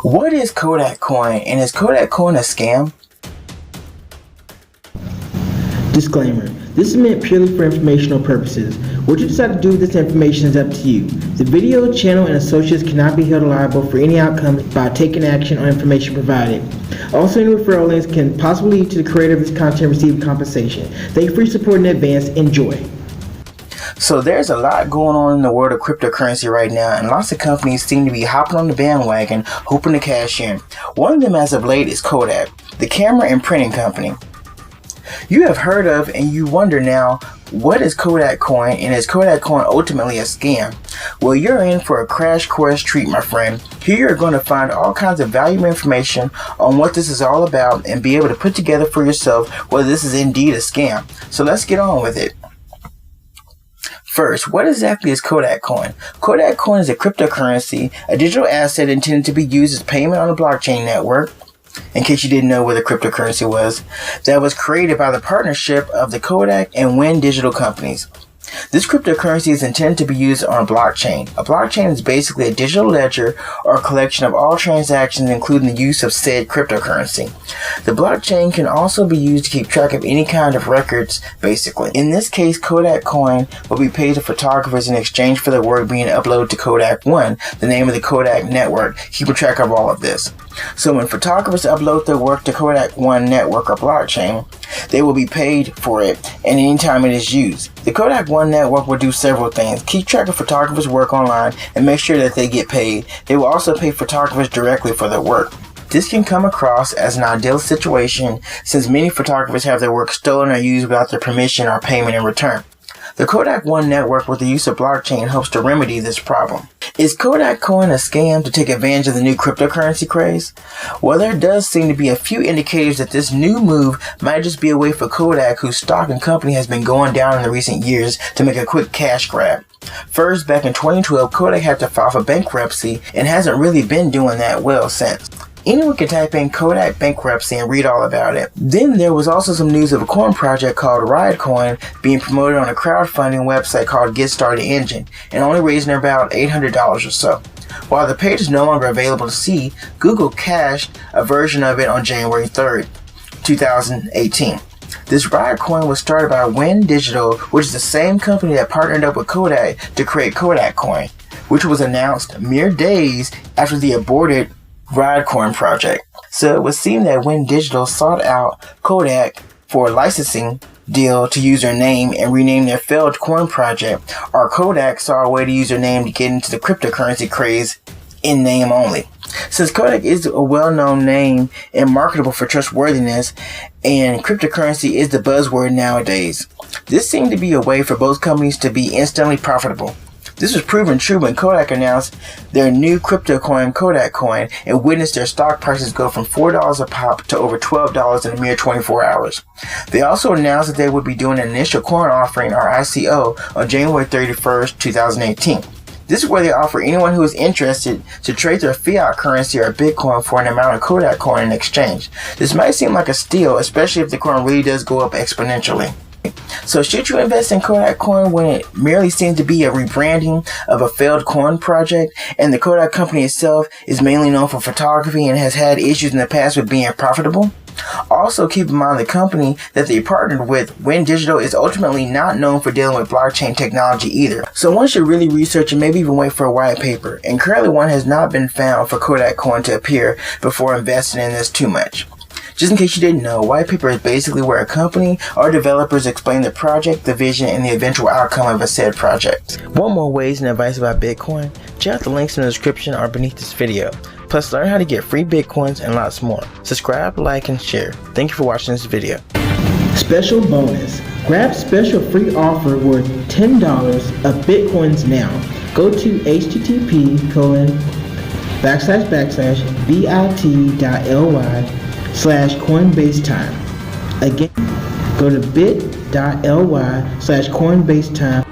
What is Kodakcoin, and is Kodakcoin a scam? Disclaimer. This is meant purely for informational purposes. What you decide to do with this information is up to you. The video, channel, and associates cannot be held liable for any outcome by taking action on information provided. Also, any referral links can possibly lead to the creator of this content receiving compensation. Thank you for your support in advance. Enjoy. So there's a lot going on in the world of cryptocurrency right now, and lots of companies seem to be hopping on the bandwagon, hoping to cash in. One of them as of late is Kodak, the camera and printing company. You have heard of and you wonder now, what is Kodakcoin, and is Kodakcoin ultimately a scam? Well, you're in for a crash course treat, my friend. Here you're going to find all kinds of valuable information on what this is all about and be able to put together for yourself whether this is indeed a scam. So let's get on with it. First, what exactly is Kodakcoin? Kodakcoin is a cryptocurrency, a digital asset intended to be used as payment on a blockchain network, in case you didn't know what a cryptocurrency was, that was created by the partnership of the Kodak and Wenn Digital companies. This cryptocurrency is intended to be used on a blockchain. A blockchain is basically a digital ledger or a collection of all transactions, including the use of said cryptocurrency. The blockchain can also be used to keep track of any kind of records, basically. In this case, Kodakcoin will be paid to photographers in exchange for their work being uploaded to Kodak One, the name of the Kodak network, keeping track of all of this. So when photographers upload their work to Kodak One network or blockchain, they will be paid for it and anytime it is used. The Kodak One network will do several things: keep track of photographers' work online and make sure that they get paid. They will also pay photographers directly for their work. This can come across as an ideal situation since many photographers have their work stolen or used without their permission or payment in return. The Kodak One network with the use of blockchain hopes to remedy this problem. Is Kodakcoin a scam to take advantage of the new cryptocurrency craze? Well, there does seem to be a few indicators that this new move might just be a way for Kodak, whose stock and company has been going down in the recent years, to make a quick cash grab. First, back in 2012, Kodak had to file for bankruptcy and hasn't really been doing that well since. Anyone can type in Kodak bankruptcy and read all about it. Then there was also some news of a coin project called Coin being promoted on a crowdfunding website called Get Started Engine and only raising about $800 or so. While the page is no longer available to see, Google cached a version of it on January 3rd, 2018. This Coin was started by Wenn Digital, which is the same company that partnered up with Kodak to create Kodakcoin, which was announced mere days after the aborted Coin project. So it would seem that Wenn Digital sought out Kodak for a licensing deal to use their name and rename their failed coin project, or Kodak saw a way to use their name to get into the cryptocurrency craze in name only. Since Kodak is a well-known name and marketable for trustworthiness, and cryptocurrency is the buzzword nowadays, this seemed to be a way for both companies to be instantly profitable. This was proven true when Kodak announced their new crypto coin, Kodakcoin, and witnessed their stock prices go from $4 a pop to over $12 in a mere 24 hours. They also announced that they would be doing an initial coin offering, or ICO, on January 31st, 2018. This is where they offer anyone who is interested to trade their fiat currency or Bitcoin for an amount of Kodakcoin in exchange. This might seem like a steal, especially if the coin really does go up exponentially. So should you invest in Kodakcoin when it merely seems to be a rebranding of a failed coin project, and the Kodak company itself is mainly known for photography and has had issues in the past with being profitable? Also keep in mind the company that they partnered with, Wenn Digital, is ultimately not known for dealing with blockchain technology either. So one should really research and maybe even wait for a white paper, and currently one has not been found for Kodakcoin to appear before investing in this too much. Just in case you didn't know, white paper is basically where a company or developers explain the project, the vision, and the eventual outcome of a said project. Want more ways and advice about Bitcoin? Check out the links in the description or beneath this video. Plus, learn how to get free Bitcoins and lots more. Subscribe, like, and share. Thank you for watching this video. Special bonus. Grab special free offer worth $10 of Bitcoins now. Go to http://bit.ly/Coinbase time. Again, go to bit.ly/Coinbase time